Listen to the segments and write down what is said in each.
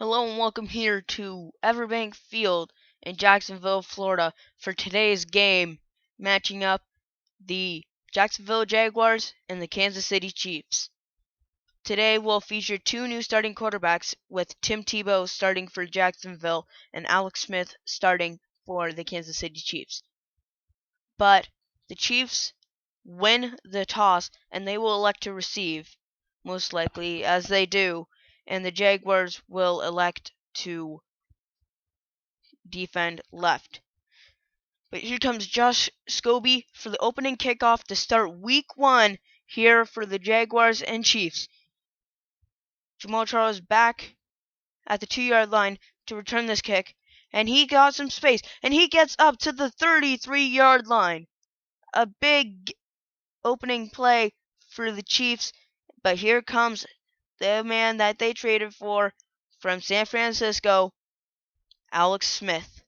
Hello and welcome here to Everbank Field in Jacksonville, Florida for today's game matching up the Jacksonville Jaguars and the Kansas City Chiefs. Today we'll feature two new starting quarterbacks with Tim Tebow starting for Jacksonville and Alex Smith starting for the Kansas City Chiefs. But the Chiefs win the toss and they will elect to receive, most likely, as they do, and the Jaguars will elect to defend left. But here comes Josh Scobie for the opening kickoff to start week 1 here for the Jaguars and Chiefs. Jamal Charles back at the 2-yard line to return this kick, and he got some space, and he gets up to the 33-yard line. A big opening play for the Chiefs, but here comes the man that they traded for from San Francisco, Alex Smith.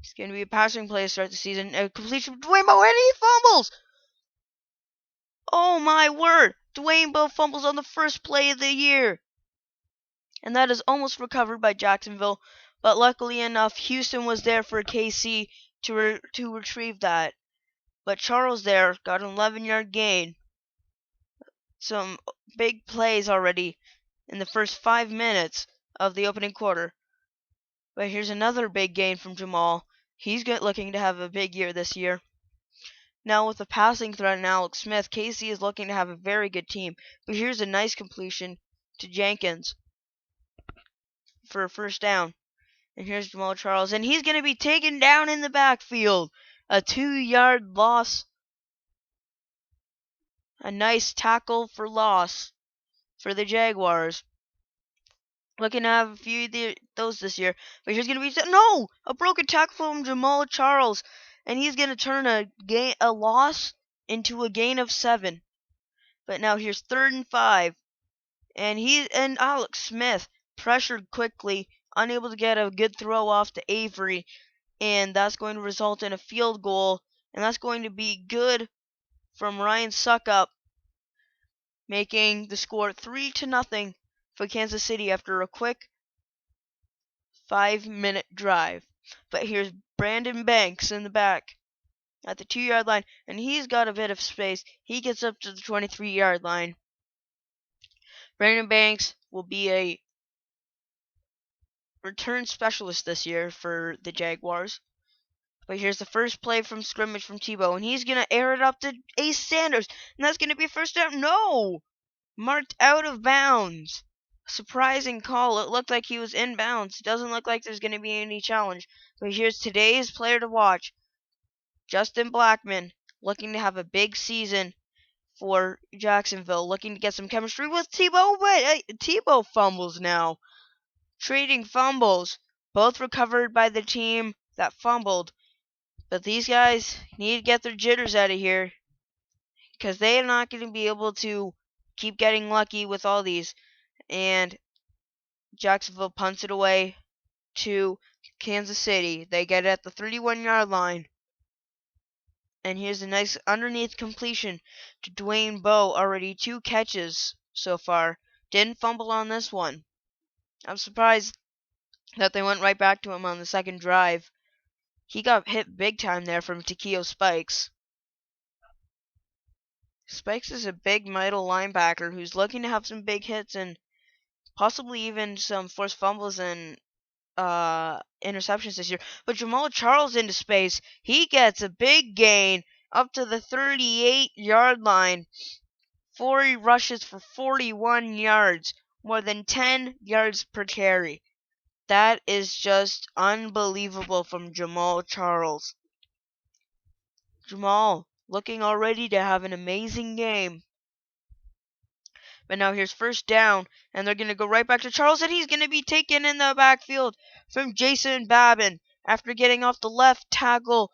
It's going to be a passing play to start the season. A completion from Dwayne Bowe, and he fumbles! Oh my word! Dwayne Bowe fumbles on the first play of the year. And that is almost recovered by Jacksonville. But luckily enough, Houston was there for KC to retrieve that. But Charles there got an 11-yard gain. Some big plays already in the first 5 minutes of the opening quarter. But here's another big gain from Jamal. He's looking to have a big year this year. Now with the passing threat in Alex Smith, KC is looking to have a very good team. But here's a nice completion to Jenkins for a first down. And here's Jamal Charles. And he's going to be taken down in the backfield. A 2-yard loss. A nice tackle for loss for the Jaguars. Looking to have a few of those this year. But here's going to be... No! A broken tackle from Jamal Charles. And he's going to turn a loss into a gain of 7. But now here's 3rd and 5. And Alex Smith pressured quickly, unable to get a good throw off to Avery. And that's going to result in a field goal. And that's going to be good from Ryan Suckup, making the score 3-0 for Kansas City after a quick 5-minute drive. But here's Brandon Banks in the back at the 2-yard line, and he's got a bit of space. He gets up to the 23-yard line. Brandon Banks will be a return specialist this year for the Jaguars. But here's the first play from scrimmage from Tebow, and he's going to air it up to Ace Sanders, and that's going to be first down. No! Marked out of bounds. Surprising call. It looked like he was inbounds. Doesn't look like there's going to be any challenge. But here's today's player to watch. Justin Blackmon, looking to have a big season for Jacksonville. Looking to get some chemistry with Tebow. But Tebow fumbles now. Trading fumbles. Both recovered by the team that fumbled. But these guys need to get their jitters out of here, because they are not going to be able to keep getting lucky with all these. And Jacksonville punts it away to Kansas City. They get it at the 31-yard line. And here's a nice underneath completion to Dwayne Bowe. Already 2 catches so far. Didn't fumble on this one. I'm surprised that they went right back to him on the second drive. He got hit big time there from Takeo Spikes. Spikes is a big middle linebacker who's looking to have some big hits and possibly even some forced fumbles and interceptions this year. But Jamal Charles into space. He gets a big gain up to the 38-yard line. 4 rushes for 41 yards. More than 10 yards per carry. That is just unbelievable from Jamal Charles. Jamal looking already to have an amazing game. But now here's first down, and they're going to go right back to Charles, and he's going to be taken in the backfield from Jason Babin. After getting off the left tackle,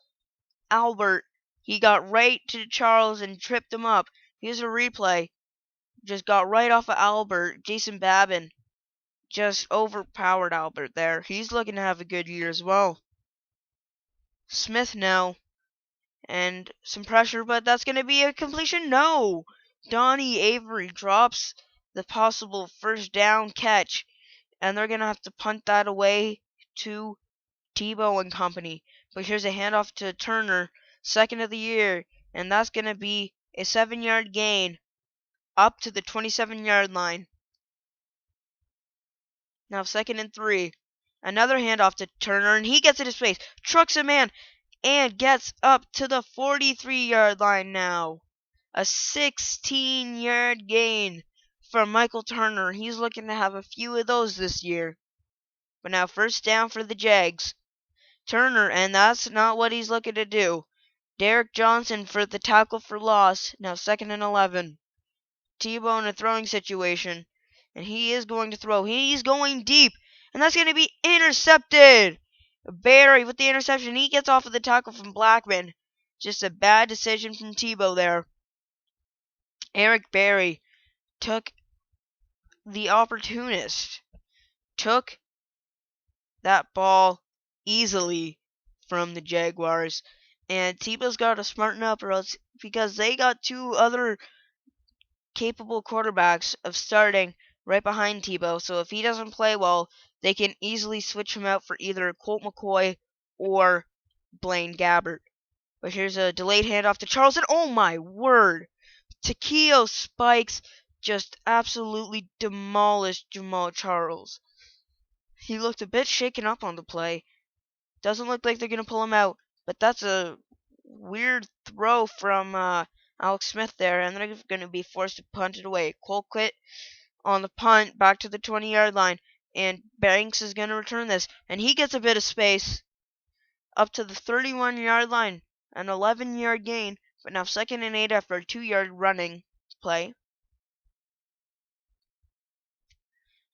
Albert, he got right to Charles and tripped him up. Here's a replay. Just got right off of Albert. Jason Babin just overpowered Albert there. He's looking to have a good year as well. Smith now. And some pressure, but that's going to be a completion. No! Donnie Avery drops the possible first down catch, and they're going to have to punt that away to Tebow and company. But here's a handoff to Turner, second of the year, and that's going to be a 7-yard gain up to the 27-yard line. Now 2nd and 3. Another handoff to Turner, and he gets into space, trucks a man, and gets up to the 43-yard line now. A 16-yard gain from Michael Turner. He's looking to have a few of those this year. But now first down for the Jags. Turner, and that's not what he's looking to do. Derek Johnson for the tackle for loss. Now 2nd and 11. Tebow in a throwing situation. And he is going to throw. He's going deep. And that's going to be intercepted. Barry with the interception. He gets off of the tackle from Blackman. Just a bad decision from Tebow there. Eric Berry took the opportunist. Took that ball easily from the Jaguars. And Tebow's got to smarten up or else, because they got two other capable quarterbacks of starting right behind Tebow. So if he doesn't play well, they can easily switch him out for either Colt McCoy or Blaine Gabbert. But here's a delayed handoff to Charles, and oh my word! Takeo Spikes just absolutely demolished Jamal Charles. He looked a bit shaken up on the play. Doesn't look like they're going to pull him out, but that's a weird throw from Alex Smith there, and they're going to be forced to punt it away. Colquitt on the punt back to the 20-yard line, and Banks is going to return this, and he gets a bit of space up to the 31-yard line, an 11-yard gain, but now 2nd and 8 after a 2-yard running play.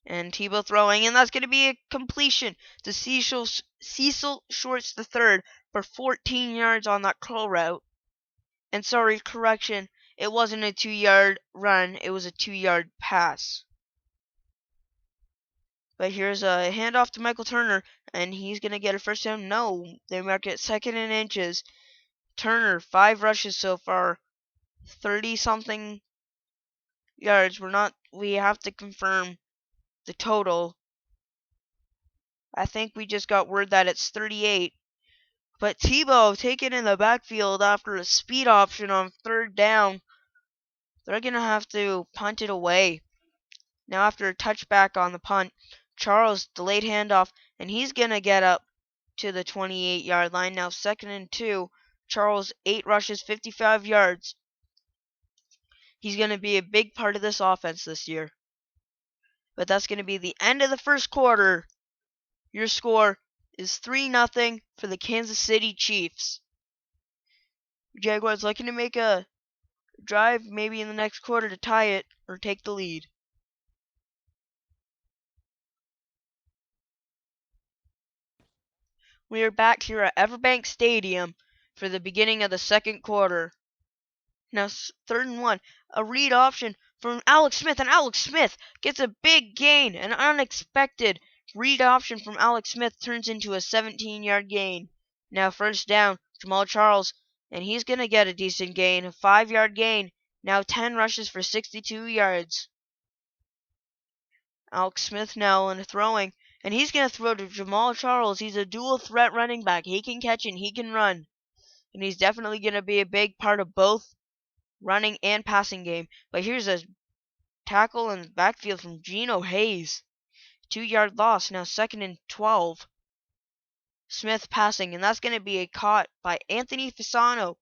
And Tebow throwing, and that's going to be a completion to Cecil Shorts III for 14 yards on that curl route. And sorry, correction, it wasn't a 2-yard run, it was a 2-yard pass. But here's a handoff to Michael Turner, and he's going to get a first down. No, they mark it 2nd and inches. Turner, 5 rushes so far, 30-something yards. We have to confirm the total. I think we just got word that it's 38. But Tebow taken in the backfield after a speed option on 3rd down. They're going to have to punt it away. Now after a touchback on the punt, Charles delayed handoff, and he's going to get up to the 28-yard line. Now 2nd and 2. Charles, 8 rushes, 55 yards. He's going to be a big part of this offense this year. But that's going to be the end of the first quarter. Your score is 3-0 for the Kansas City Chiefs. Jaguars looking to make a drive maybe in the next quarter to tie it or take the lead. We are back here at Everbank Stadium for the beginning of the second quarter. Now 3rd and 1, a read option from Alex Smith, and Alex Smith gets a big gain. An unexpected read option from Alex Smith turns into a 17-yard gain. Now first down, Jamal Charles, and he's going to get a decent gain, a 5-yard gain. Now 10 rushes for 62 yards. Alex Smith now in throwing, and he's going to throw to Jamal Charles. He's a dual threat running back. He can catch and he can run. And he's definitely going to be a big part of both running and passing game. But here's a tackle in the backfield from Geno Hayes. 2-yard loss, now 2nd and 12. Smith passing, and that's going to be a caught by Anthony Fasano.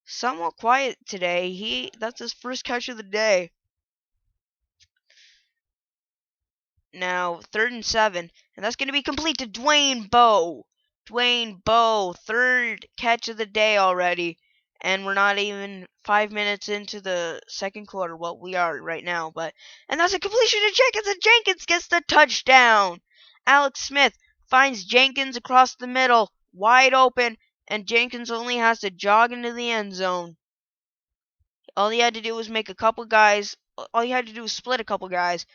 Somewhat quiet today. That's his first catch of the day. Now 3rd and 7, and that's going to be complete to Dwayne Bowe. Dwayne Bowe, 3rd catch of the day already. And we're not even 5 minutes into the second quarter. Well, we are right now, and that's a completion to Jenkins, and Jenkins gets the touchdown. Alex Smith finds Jenkins across the middle, wide open, and Jenkins only has to jog into the end zone. All he had to do was split a couple guys,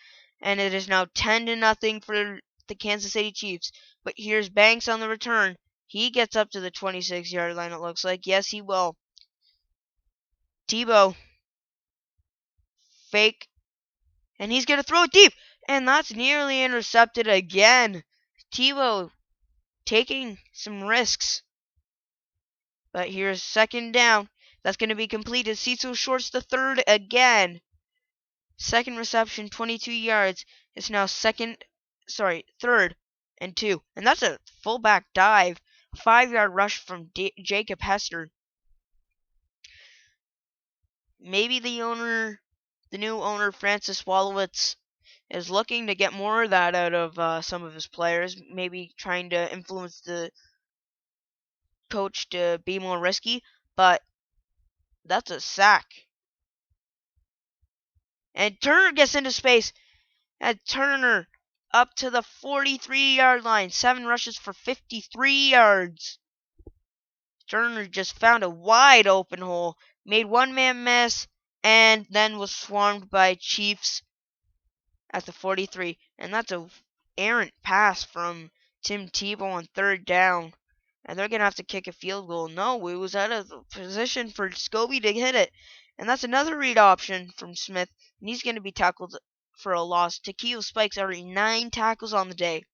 and it is now 10-0 for the Kansas City Chiefs. But here's Banks on the return. He gets up to the 26-yard line, it looks like. Yes, he will. Tebow fake. And he's going to throw it deep. And that's nearly intercepted again. Tebow taking some risks. But here's second down. That's going to be completed. Cecil Shorts the third again. Second reception, 22 yards. It's now third and 2. And that's a fullback dive. 5-yard rush from Jacob Hester. Maybe the new owner, Francis Wallowitz, is looking to get more of that out of some of his players. Maybe trying to influence the coach to be more risky. But that's a sack. And Turner gets into space. And Turner up to the 43-yard line. 7 rushes for 53 yards. Turner just found a wide open hole. Made one man miss. And then was swarmed by Chiefs at the 43. And that's a errant pass from Tim Tebow on third down. And they're going to have to kick a field goal. No, it was out of position for Scobie to hit it. And that's another read option from Smith. And he's going to be tackled for a loss. Takeo Spikes already 9 tackles on the day.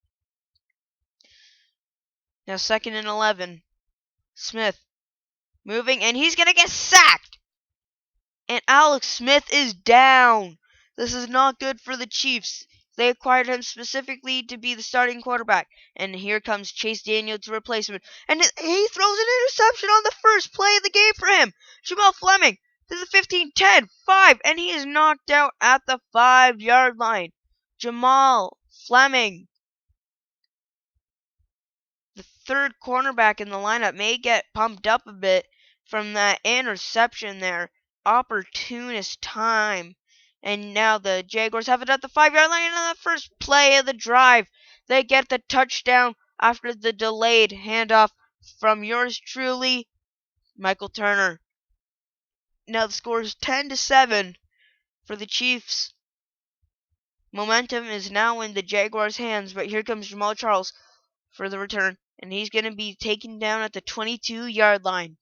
Now 2nd and 11. Smith moving, and he's going to get sacked. And Alex Smith is down. This is not good for the Chiefs. They acquired him specifically to be the starting quarterback. And here comes Chase Daniel to replace him. And he throws an interception on the first play of the game for him. Jamal Fleming to the 15, 10, 5. And he is knocked out at the 5-yard line. Jamal Fleming, the third cornerback in the lineup, may get pumped up a bit from that interception there. Opportunist time. And now the Jaguars have it at the 5-yard line. And on the first play of the drive, they get the touchdown after the delayed handoff from yours truly, Michael Turner. Now the score is 10-7 for the Chiefs. Momentum is now in the Jaguars' hands, but here comes Jamal Charles for the return. And he's going to be taken down at the 22-yard line.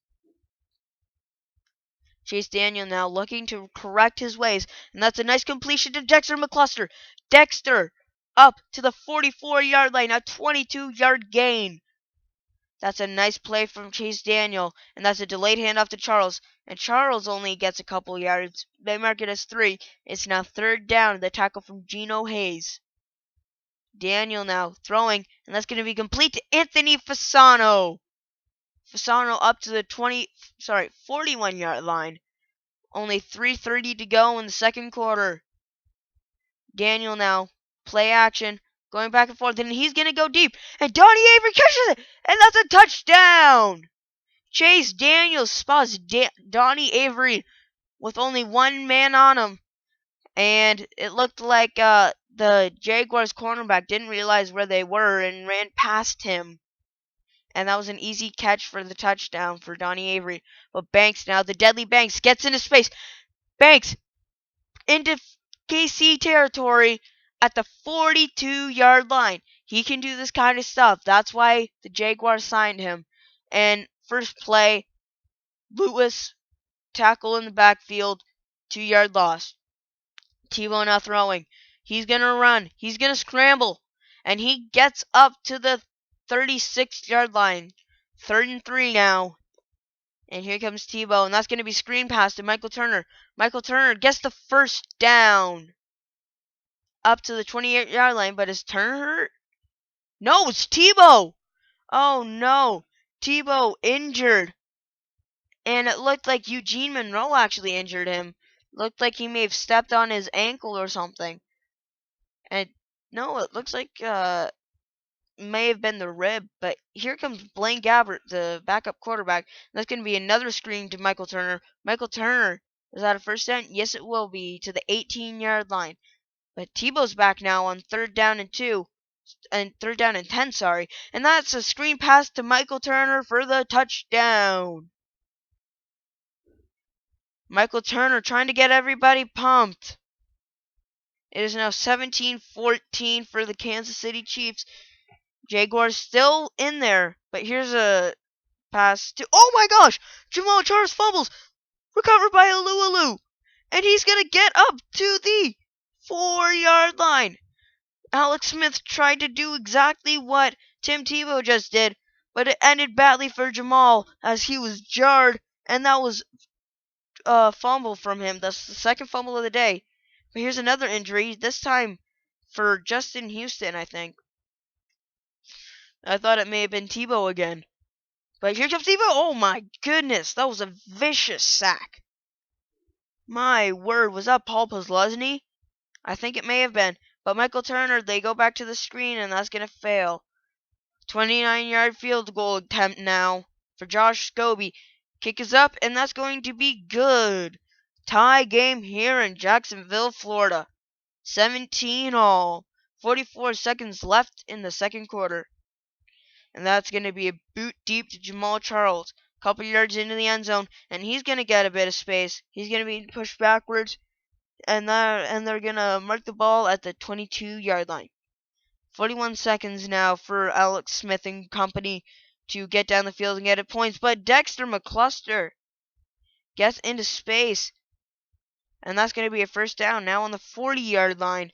Chase Daniel now looking to correct his ways. And that's a nice completion to Dexter McCluster. Dexter up to the 44-yard line. A 22-yard gain. That's a nice play from Chase Daniel. And that's a delayed handoff to Charles. And Charles only gets a couple yards. They mark it as 3. It's now third down. The tackle from Geno Hayes. Daniel now throwing. And that's going to be complete to Anthony Fasano. Fasano up to the 41-yard line. Only 3:30 to go in the second quarter. Daniel now, play action, going back and forth, and he's going to go deep. And Donnie Avery catches it, and that's a touchdown. Chase Daniel spots Donnie Avery with only one man on him. And it looked like the Jaguars cornerback didn't realize where they were and ran past him. And that was an easy catch for the touchdown for Donnie Avery. But Banks now, the deadly Banks, gets into space. Banks into KC territory at the 42-yard line. He can do this kind of stuff. That's why the Jaguars signed him. And first play, Lewis, tackle in the backfield, 2-yard loss. Tebow now throwing. He's going to run. He's going to scramble. And he gets up to the 36-yard line. 3rd and 3 now. And here comes Tebow. And that's going to be screen pass to Michael Turner. Michael Turner gets the first down. Up to the 28-yard line. But is Turner hurt? No, it's Tebow. Oh, no. Tebow injured. And it looked like Eugene Monroe actually injured him. Looked like he may have stepped on his ankle or something. And no, it looks like may have been the rib, but here comes Blaine Gabbert, the backup quarterback. That's going to be another screen to Michael Turner. Michael Turner, is that a first down? Yes, it will be, to the 18-yard line. But Tebow's back now on 3rd down and 2. And 3rd down and 10, sorry. And that's a screen pass to Michael Turner for the touchdown. Michael Turner trying to get everybody pumped. It is now 17-14 for the Kansas City Chiefs. Jaguars still in there, but here's a pass to, oh my gosh, Jamal Charles fumbles, recovered by Alualu, and he's going to get up to the 4-yard line. Alex Smith tried to do exactly what Tim Tebow just did, but it ended badly for Jamal as he was jarred, and that was a fumble from him. That's the second fumble of the day. But here's another injury, this time for Justin Houston, I think. I thought it may have been Tebow again. But here comes Tebow. Oh my goodness, that was a vicious sack. My word, was that Paul Posluszny? I think it may have been. But Michael Turner, they go back to the screen, and that's going to fail. 29-yard field goal attempt now for Josh Scobie. Kick is up, and that's going to be good. Tie game here in Jacksonville, Florida. 17 all. 44 seconds left in the second quarter. And that's going to be a boot deep to Jamal Charles. Couple yards into the end zone, and he's going to get a bit of space. He's going to be pushed backwards, and they're going to mark the ball at the 22-yard line. 41 seconds now for Alex Smith and company to get down the field and get points. But Dexter McCluster gets into space, and that's going to be a first down now on the 40-yard line.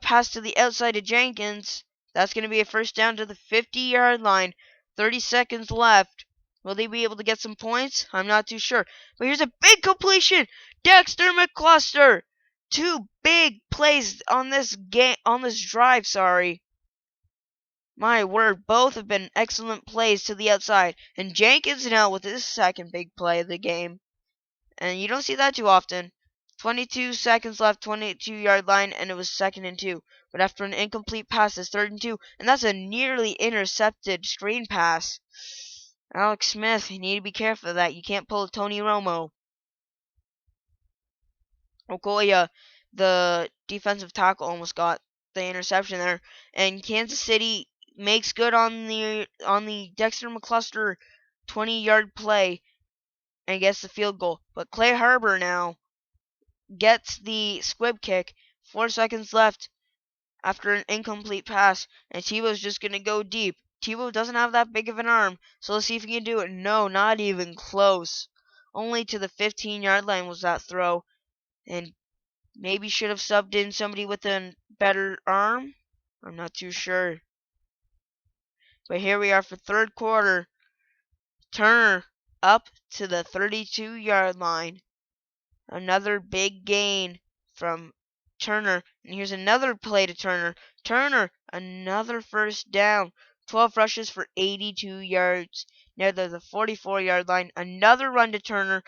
Pass to the outside of Jenkins. That's going to be a first down to the 50-yard line. 30 seconds left. Will they be able to get some points? I'm not too sure. But here's a big completion. Dexter McCluster. Two big plays on this drive, sorry. My word, both have been excellent plays to the outside. And Jenkins now with his second big play of the game. And you don't see that too often. 22 seconds left, 22-yard line, and it was 2nd and 2. But after an incomplete pass, it's 3rd and 2. And that's a nearly intercepted screen pass. Alex Smith, you need to be careful of that. You can't pull a Tony Romo. Okoye, the defensive tackle, almost got the interception there. And Kansas City makes good on the Dexter McCluster 20-yard play and gets the field goal. But Clay Harbor now gets the squib kick. 4 seconds left after an incomplete pass, and Tebow's just going to go deep. Tebow doesn't have that big of an arm, so let's see if he can do it. No, not even close. Only to the 15-yard line was that throw, and maybe should have subbed in somebody with a better arm. I'm not too sure. But here we are for third quarter. Turner up to the 32-yard line. Another big gain from Turner. And here's another play to Turner. Turner, another first down. 12 rushes for 82 yards. Near the 44-yard line. Another run to Turner.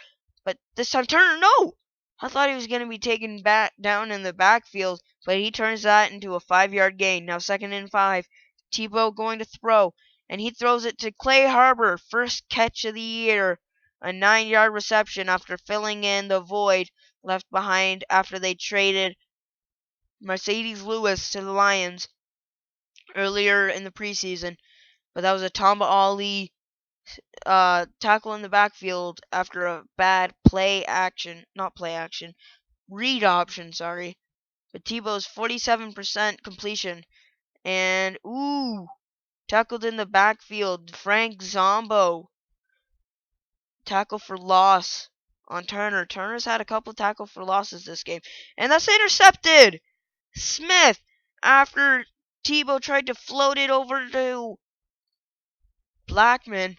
But this time Turner, no! I thought he was going to be taken back down in the backfield. But he turns that into a 5-yard gain. Now 2nd and 5. Tebow going to throw. And he throws it to Clay Harbor. First catch of the year. A 9-yard reception after filling in the void left behind after they traded Mercedes Lewis to the Lions earlier in the preseason. But that was a Tamba Ali tackle in the backfield after a bad read option, sorry. But Tebow's 47% completion. And, tackled in the backfield, Frank Zombo. Tackle for loss on Turner. Turner's had a couple tackle for losses this game. And that's intercepted! Smith, after Tebow tried to float it over to Blackman.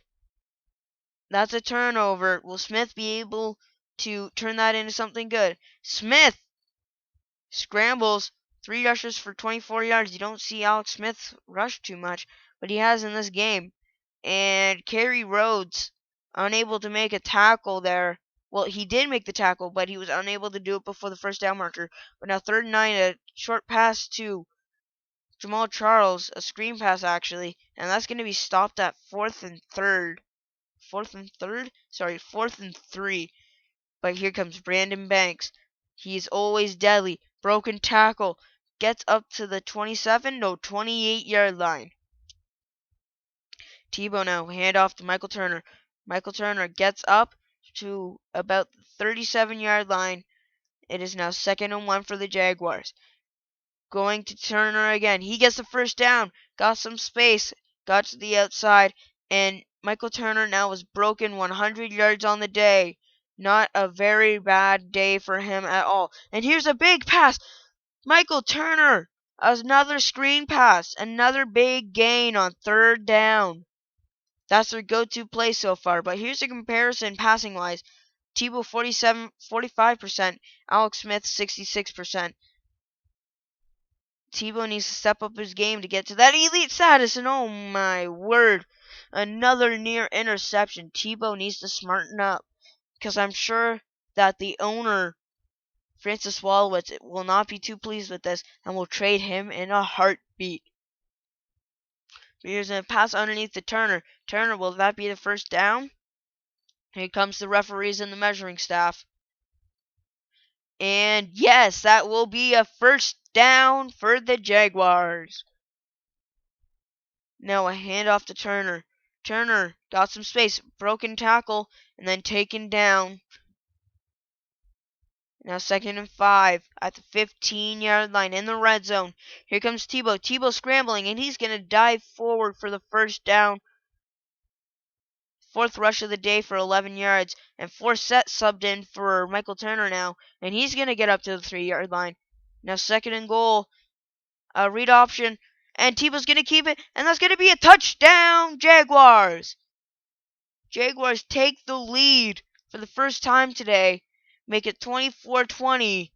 That's a turnover. Will Smith be able to turn that into something good? Smith scrambles. 3 rushes for 24 yards. You don't see Alex Smith rush too much, but he has in this game. And Kerry Rhodes unable to make a tackle there. Well, he did make the tackle, but he was unable to do it before the first down marker. But now 3rd and 9, a short pass to Jamal Charles, a screen pass actually, and that's going to be stopped at 4th and 3rd. 4th and 3rd? Sorry, 4th and 3. But here comes Brandon Banks. He's always deadly. Broken tackle. Gets up to the 28-yard line. Tebow now, hand off to Michael Turner. Michael Turner gets up to about the 37-yard line. It is now 2nd and 1 for the Jaguars. Going to Turner again. He gets the first down. Got some space. Got to the outside. And Michael Turner now has broken 100 yards on the day. Not a very bad day for him at all. And here's a big pass. Michael Turner. Another screen pass. Another big gain on third down. That's their go-to play so far. But here's a comparison passing-wise. Tebow 45%. Alex Smith 66%. Tebow needs to step up his game to get to that elite status. And oh my word, another near interception. Tebow needs to smarten up. Because I'm sure that the owner, Francis Wallowitz, will not be too pleased with this and will trade him in a heartbeat. Here's a pass underneath to Turner. Turner, will that be the first down? Here comes the referees and the measuring staff. And yes, that will be a first down for the Jaguars. Now a handoff to Turner. Turner got some space, broken tackle, and then taken down. Now 2nd and 5 at the 15-yard line in the red zone. Here comes Tebow. Tebow scrambling, and he's going to dive forward for the first down. 4th rush of the day for 11 yards. And Forsett subbed in for Michael Turner now. And he's going to get up to the 3-yard line. Now 2nd and goal. Read option. And Tebow's going to keep it. And that's going to be a touchdown, Jaguars. Jaguars take the lead for the first time today. Make it 24-20.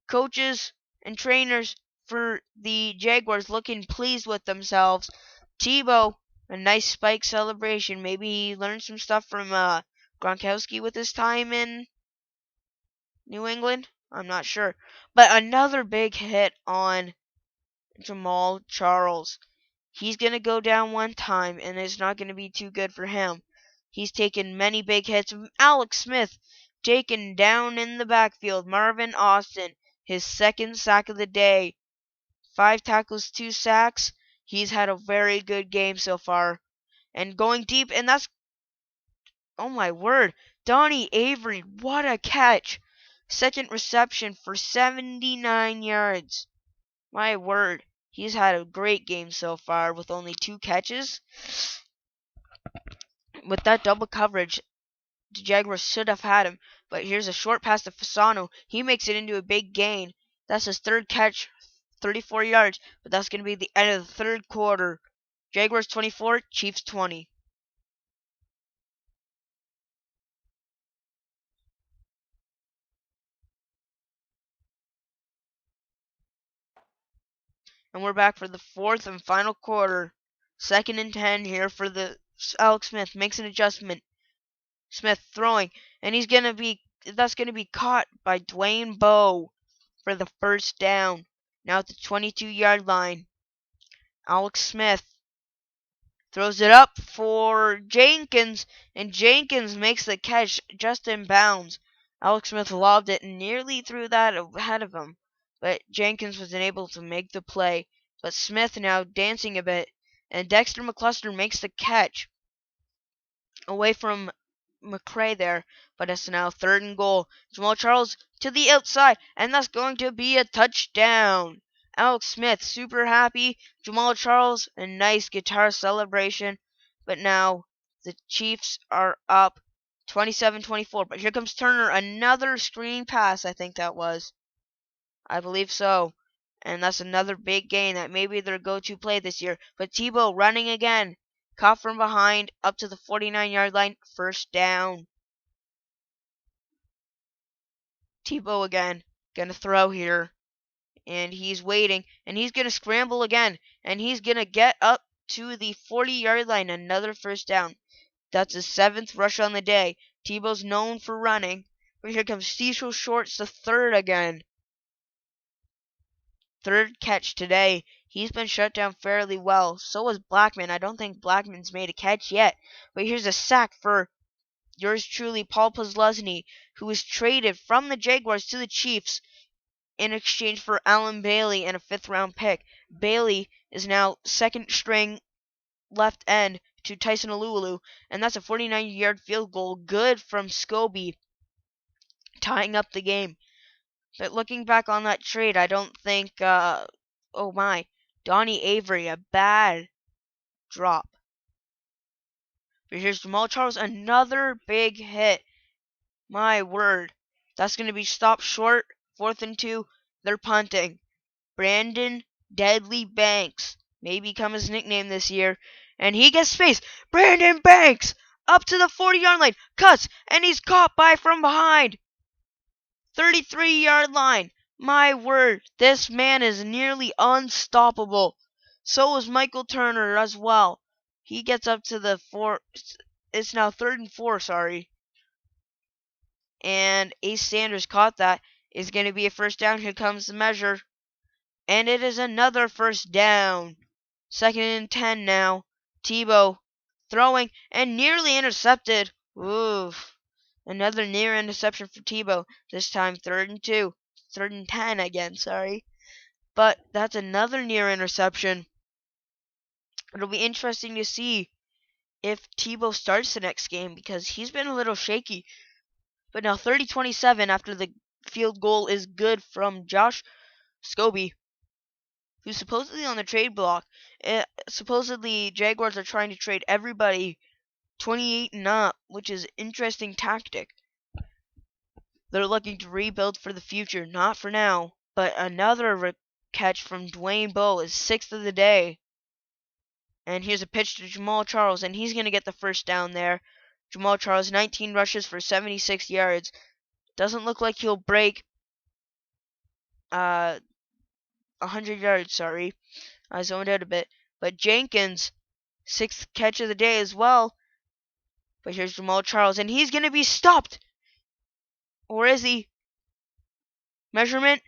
Coaches and trainers for the Jaguars looking pleased with themselves. Tebow, a nice spike celebration. Maybe he learned some stuff from Gronkowski with his time in New England. I'm not sure. But another big hit on Jamal Charles. He's going to go down one time, and it's not going to be too good for him. He's taken many big hits. Alex Smith taken down in the backfield. Marvin Austin, his 2nd sack of the day. 5 tackles, 2 sacks. He's had a very good game so far. And going deep, and that's, oh my word, Donnie Avery, what a catch. 2nd reception for 79 yards. My word, he's had a great game so far with only 2 catches. With that double coverage, the Jaguars should have had him. But here's a short pass to Fasano. He makes it into a big gain. That's his 3rd catch, 34 yards. But that's going to be the end of the 3rd quarter. Jaguars 24, Chiefs 20. And we're back for the 4th and final quarter. 2nd and 10 here for the Alex Smith. Makes an adjustment. Smith throwing. And that's going to be caught by Dwayne Bowe for the first down. Now at the 22-yard line. Alex Smith throws it up for Jenkins, and Jenkins makes the catch just in bounds. Alex Smith lobbed it and nearly threw that ahead of him, but Jenkins was unable to make the play. But Smith now dancing a bit, and Dexter McCluster makes the catch away from McCray there, but it's now 3rd and goal. Jamal Charles to the outside, and that's going to be a touchdown. Alex Smith super happy. Jamal Charles, a nice guitar celebration. But now the Chiefs are up 27-24. But here comes Turner, another screen pass, I think that was. I believe so. And that's another big gain. That may be their go-to play this year. But Tebow running again. Caught from behind up to the 49-yard line. First down. Tebow again. Gonna throw here. And he's waiting. And he's gonna scramble again. And he's gonna get up to the 40-yard line. Another first down. That's his 7th rush on the day. Tebow's known for running. But here comes Cecil Shorts, the 3rd again. 3rd catch today. He's been shut down fairly well. So was Blackman. I don't think Blackman's made a catch yet. But here's a sack for yours truly, Paul Posluszny, who was traded from the Jaguars to the Chiefs in exchange for Alan Bailey and a 5th-round pick. Bailey is now 2nd string left end to Tyson Alualu, and that's a 49-yard field goal. Good from Scobie, tying up the game. But looking back on that trade, I don't think, oh my, Donnie Avery, a bad drop. But here's Jamal Charles, another big hit. My word. That's going to be stopped short. 4th and 2. They're punting. Brandon Deadly Banks may become his nickname this year. And he gets space. Brandon Banks up to the 40-yard line. Cuts. And he's caught by from behind. 33-yard line. My word. This man is nearly unstoppable. So is Michael Turner as well. He gets up to the 4. It's now 3rd and 4, sorry. And Ace Sanders caught that. Is going to be a first down. Here comes the measure. And it is another first down. 2nd and 10 now. Tebow throwing and nearly intercepted. Oof. Another near interception for Tebow. This time 3rd and 2. 3rd and 10 again, sorry. But that's another near interception. It'll be interesting to see if Tebow starts the next game because he's been a little shaky. But now 30-27 after the field goal is good from Josh Scobie, who's supposedly on the trade block. Supposedly, Jaguars are trying to trade everybody 28 and up, which is an interesting tactic. They're looking to rebuild for the future, not for now. But another catch from Dwayne Bowe is 6th of the day. And here's a pitch to Jamal Charles, and he's going to get the first down there. Jamal Charles, 19 rushes for 76 yards. Doesn't look like he'll break 100 yards, sorry. I zoned out a bit. But Jenkins, 6th catch of the day as well. But here's Jamal Charles, and he's going to be stopped. Or is he? Measurement.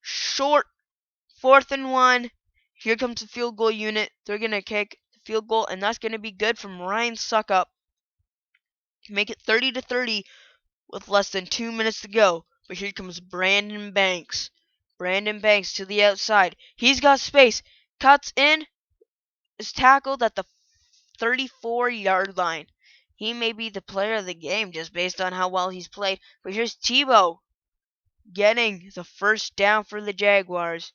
Short. 4th and 1. Here comes the field goal unit. They're going to kick the field goal, and that's going to be good from Ryan Suckup to make it 30-30 with less than 2 minutes to go. But here comes Brandon Banks. Brandon Banks to the outside. He's got space. Cuts in. Is tackled at the 34-yard line. He may be the player of the game just based on how well he's played. But here's Tebow getting the first down for the Jaguars.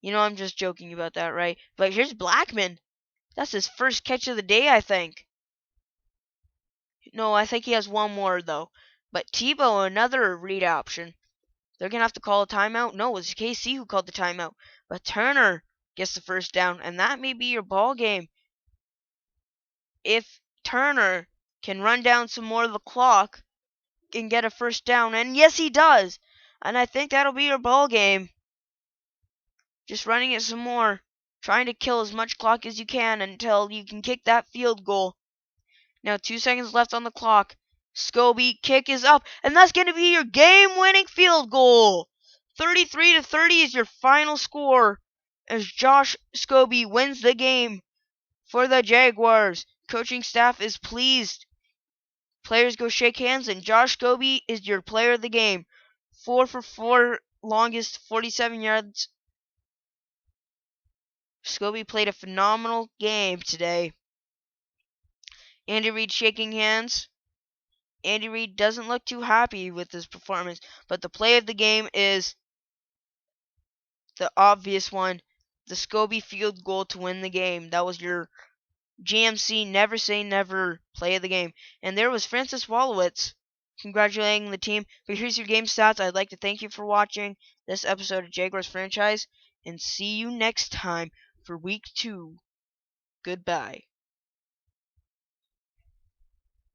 You know I'm just joking about that, right? But here's Blackman. That's his first catch of the day, I think. No, I think he has one more, though. But Tebow, another read option. They're going to have to call a timeout. No, it's KC who called the timeout. But Turner gets the first down, and that may be your ball game. If Turner can run down some more of the clock and get a first down, and yes, he does. And I think that'll be your ball game. Just running it some more. Trying to kill as much clock as you can until you can kick that field goal. Now 2 seconds left on the clock. Scobie kick is up, and that's going to be your game-winning field goal. 33-30 is your final score as Josh Scobie wins the game for the Jaguars. Coaching staff is pleased. Players go shake hands, and Josh Scobie is your player of the game. 4 for 4, longest 47 yards. Scobie played a phenomenal game today. Andy Reid shaking hands. Andy Reid doesn't look too happy with his performance, but the play of the game is the obvious one. The Scobie field goal to win the game. That was your GMC Never Say Never play of the game. And there was Francis Wolowitz congratulating the team. But here's your game stats. I'd like to thank you for watching this episode of Jaguars Franchise, and see you next time for week 2. Goodbye.